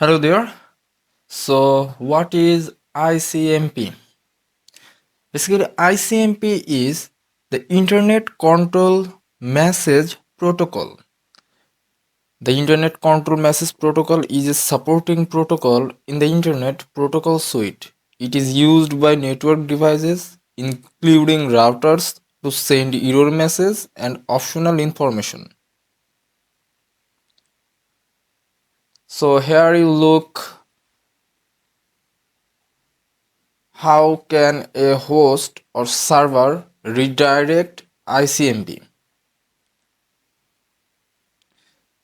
Hello there. So, what is ICMP? Basically, ICMP is the Internet Control Message Protocol. The Internet Control Message Protocol is a supporting protocol in the Internet Protocol Suite. It is used by network devices, including routers, to send error messages and optional information. So, here you look. How can a host or server redirect ICMP?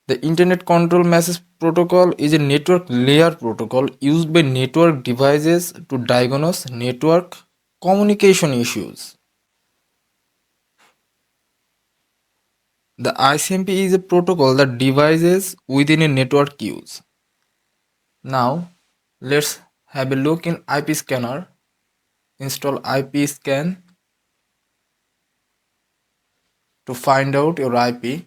The Internet Control Message Protocol is a network layer protocol used by network devices to diagnose network communication issues. The ICMP is a protocol that devices within a network use. Now, let's have a look in IP scanner. Install IP scan to find out your IP.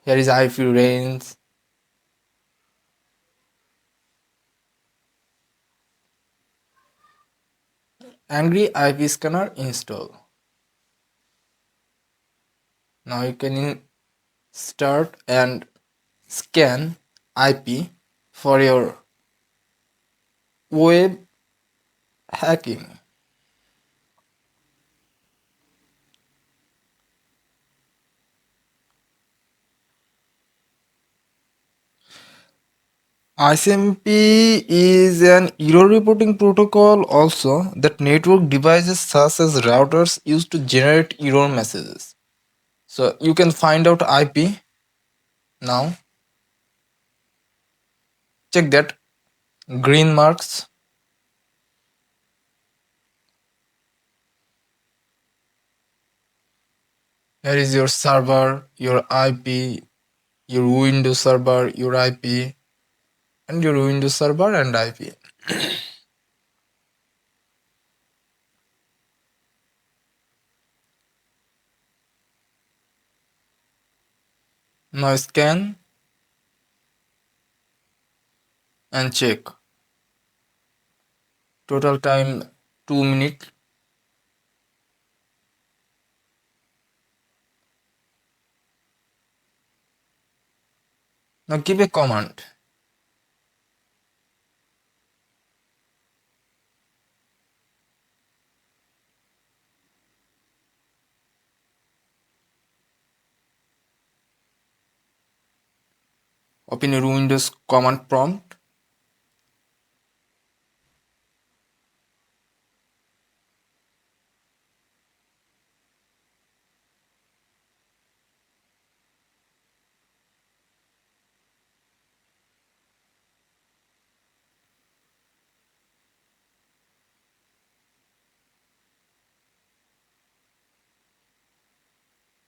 Here is IP range. Angry IP scanner install. Now you can start and scan IP for your web hacking. ICMP is an error reporting protocol also that network devices such as routers use to generate error messages. So you can find out IP now. Check that green marks. Here is your server, your IP, your Windows server, your IP, and your Windows server and IP. Now scan and check. Total time 2 minutes. Now give a command. Open your Windows command prompt.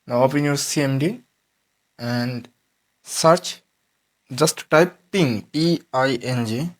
Now open your CMD and search. Just type ping, P-I-N-G.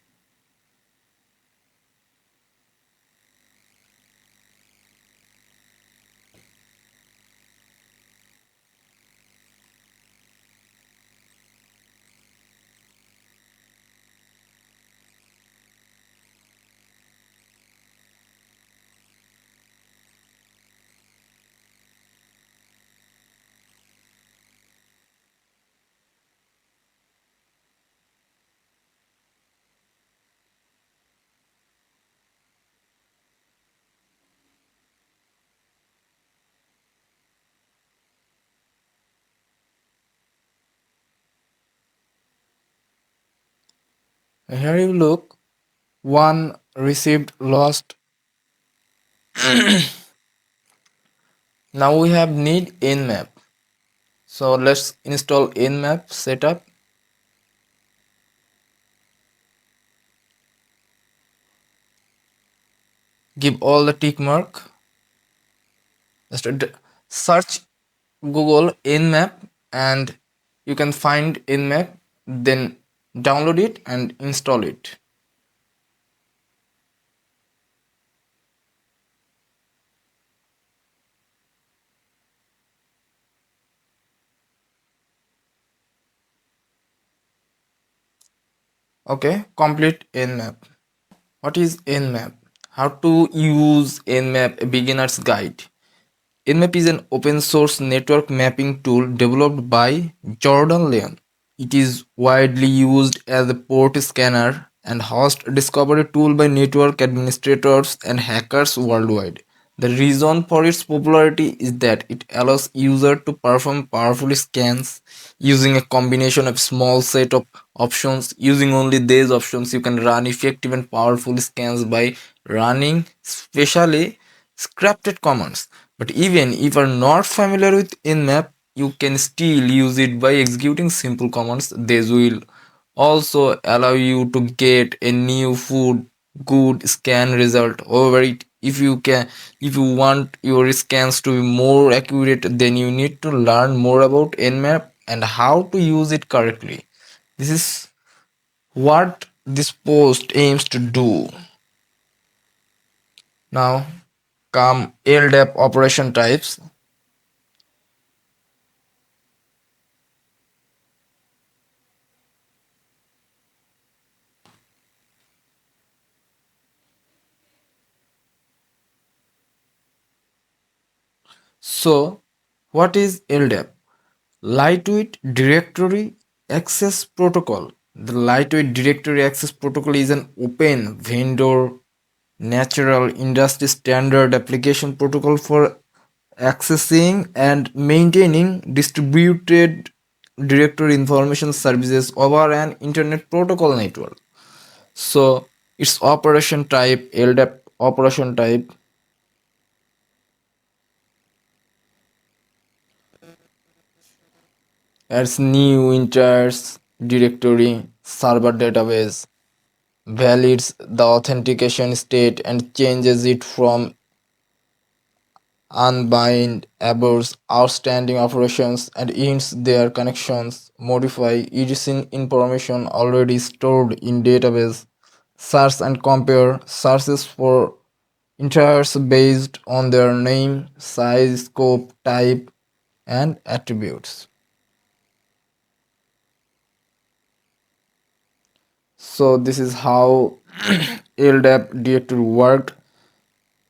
And here you look. One received lost. Now we have need nmap. So let's install nmap setup. Give all the tick mark. Just search Google nmap and you can find nmap, then download it and install it. Okay, complete Nmap. What is Nmap? How to use Nmap, a beginner's guide. Nmap is an open source network mapping tool developed by Jordan Leon. It is widely used as a port scanner and host discovery tool by network administrators and hackers worldwide. The reason for its popularity is that it allows users to perform powerful scans using a combination of small set of options. Using only these options, you can run effective and powerful scans by running specially scripted commands. But even if you are not familiar with Nmap, you can still use it by executing simple commands. This will also allow you to get a new food good scan result. However, if you want your scans to be more accurate, then you need to learn more about Nmap and how to use it correctly. This is what this post aims to do. Now come LDAP operation types. So, what is LDAP? Lightweight Directory Access Protocol. The Lightweight Directory Access Protocol is an open vendor natural industry standard application protocol for accessing and maintaining distributed directory information services over an internet protocol network. So its operation type, LDAP operation type, adds new enters directory server database, validates the authentication state and changes it from unbind abors outstanding operations and ends their connections, modify using information already stored in database, search and compare searches for entries based on their name, size, scope, type, and attributes. So this is how LDAP directory worked.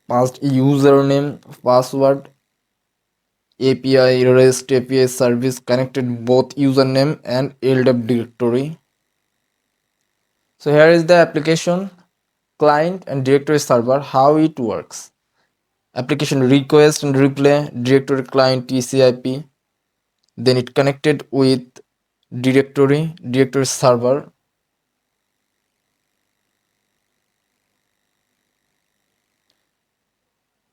Past username, password, API, REST API service connected both username and LDAP directory. So here is the application, client and directory server, how it works. Application request and replay, directory client TCP, then it connected with directory server.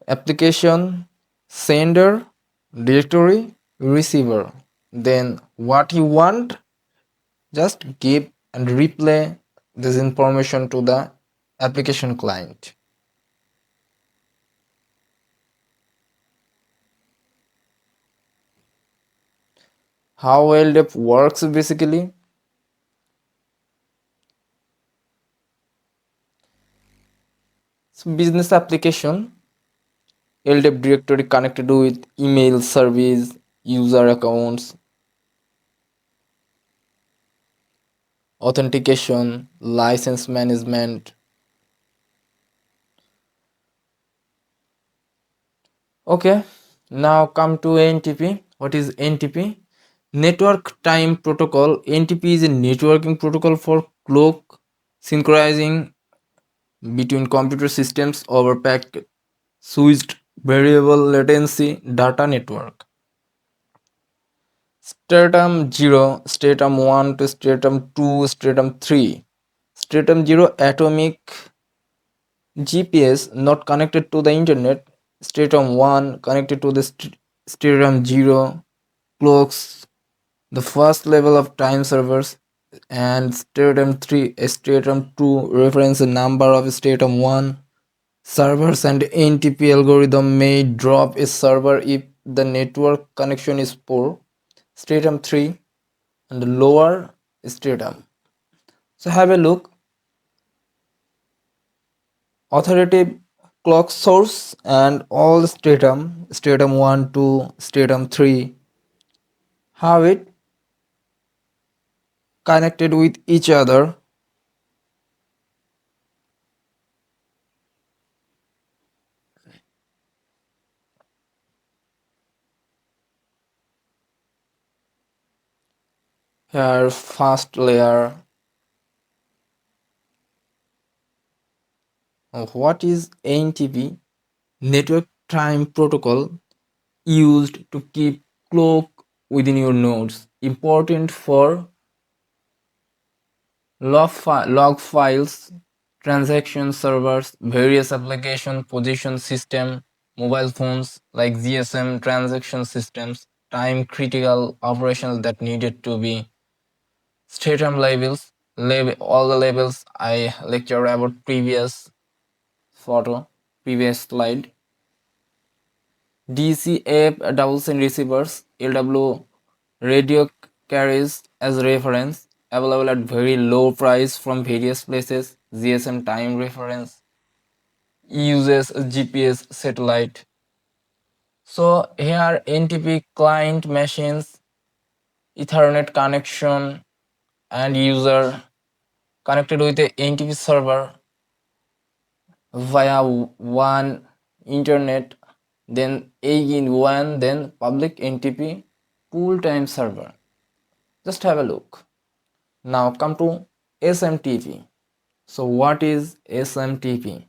Application sender, directory receiver. Then what you want, just give and replay this information to the application client. How LDAP works basically. So business application, LDAP directory connected with email service, user accounts, authentication, license management. Okay, now come to NTP. What is NTP? Network Time Protocol. NTP is a networking protocol for clock synchronizing between computer systems over packet switched variable latency data network. Stratum 0, Stratum 1 to Stratum 2, Stratum 3. Stratum 0 atomic GPS not connected to the internet. Stratum 1 connected to the Stratum 0 clocks, the first level of time servers, and Stratum 3, Stratum 2 reference the number of Stratum 1 servers, and NTP algorithm may drop a server if the network connection is poor. Stratum 3 and the lower stratum. So have a look. Authoritative clock source and all stratum 1 to stratum 3 have it connected with each other. Here first layer of what is NTP, network time protocol used to keep clock within your nodes, important for log files, transaction servers, various application position system, mobile phones like GSM transaction systems, time critical operations that needed to be statum labels, all the labels I lectured about previous slide. DCF double send receivers, LW radio carriers as reference, available at very low price from various places, GSM time reference, uses GPS satellite. So here NTP client machines, Ethernet connection and user connected with the NTP server via one internet, then again one, then public NTP pool time server. Just have a look. Now come to SMTP. So what is SMTP?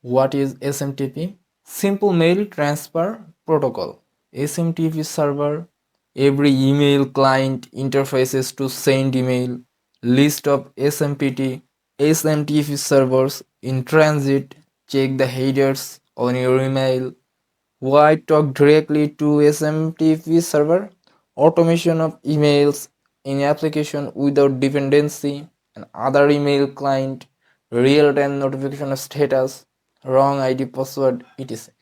What is SMTP? Simple Mail Transfer Protocol. SMTP server, every email client interfaces to send email, list of SMTP servers in transit, check the headers on your email. Why talk directly to SMTP server? Automation of emails in application without dependency, and other email client, real-time notification of status, wrong ID password, etc.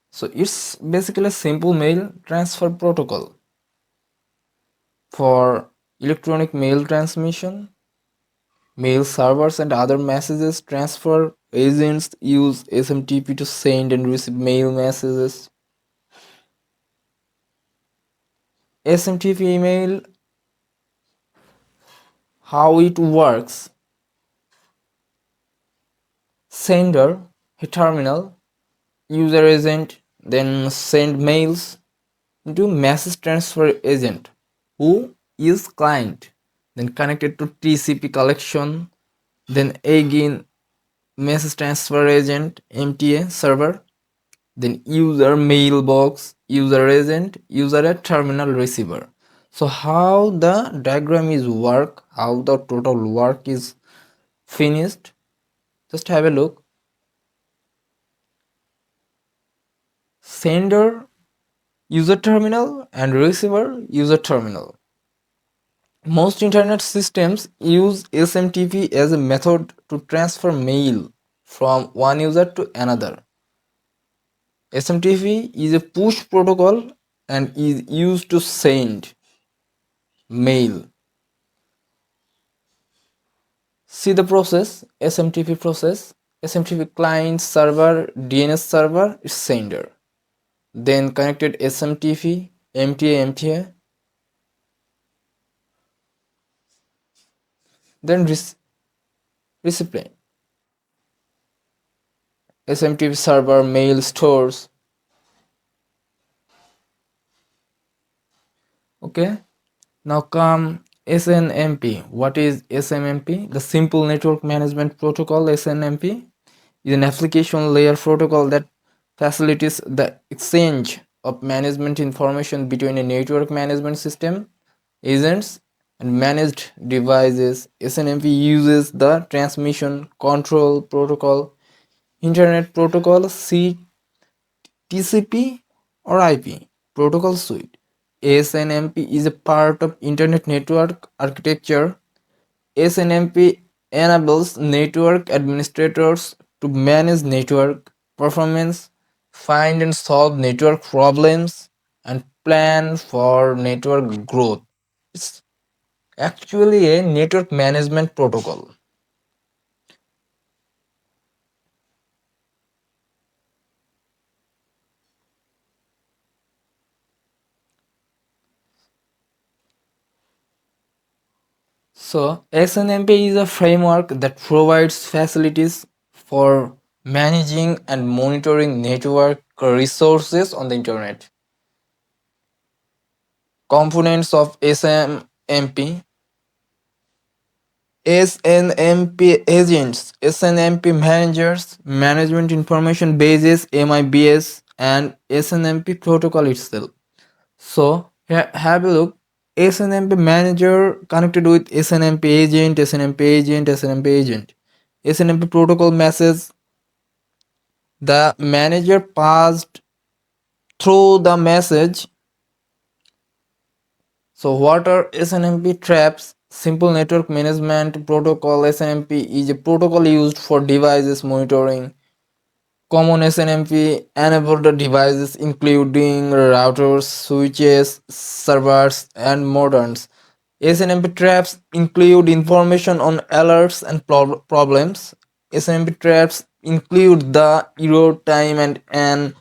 So it's basically a simple mail transfer protocol for electronic mail transmission. Mail servers and other messages transfer agents use SMTP to send and receive mail messages. SMTP email, how it works: sender, a terminal, user agent, then send mails to message transfer agent, who is client, then connected to TCP collection, then again message transfer agent MTA server, then user mailbox, user agent, user a terminal receiver. So how the diagram is work, how the total work is finished, just have a look. Sender user terminal and receiver user terminal. Most internet systems use SMTP as a method to transfer mail from one user to another. SMTP is a push protocol and is used to send mail. See the process, SMTP process. SMTP client server, DNS server is sender. Then connected SMTP, MTA, then recipient. SMTP server mail stores. Okay. Now come SNMP. What is SNMP? The Simple Network Management Protocol. SNMP is an application layer protocol that facilitates the exchange of management information between a network management system, agents, and managed devices. SNMP uses the Transmission Control Protocol, Internet Protocol, TCP or IP protocol suite. SNMP is a part of Internet Network Architecture. SNMP enables network administrators to manage network performance, find and solve network problems, and plan for network growth. It's actually a network management protocol. So SNMP is a framework that provides facilities for managing and monitoring network resources on the internet. Components of SNMP: SNMP agents, SNMP managers, management information bases, MIBS, and SNMP protocol itself. So have a look. SNMP manager connected with SNMP agent, SNMP agent, SNMP agent. SNMP protocol message. The manager passed through the message. So what are SNMP traps? Simple network management protocol. SNMP is a protocol used for devices monitoring. Common SNMP enabled devices including routers, switches, servers, and modems. SNMP traps include information on alerts and problems. SNMP traps include the error time and an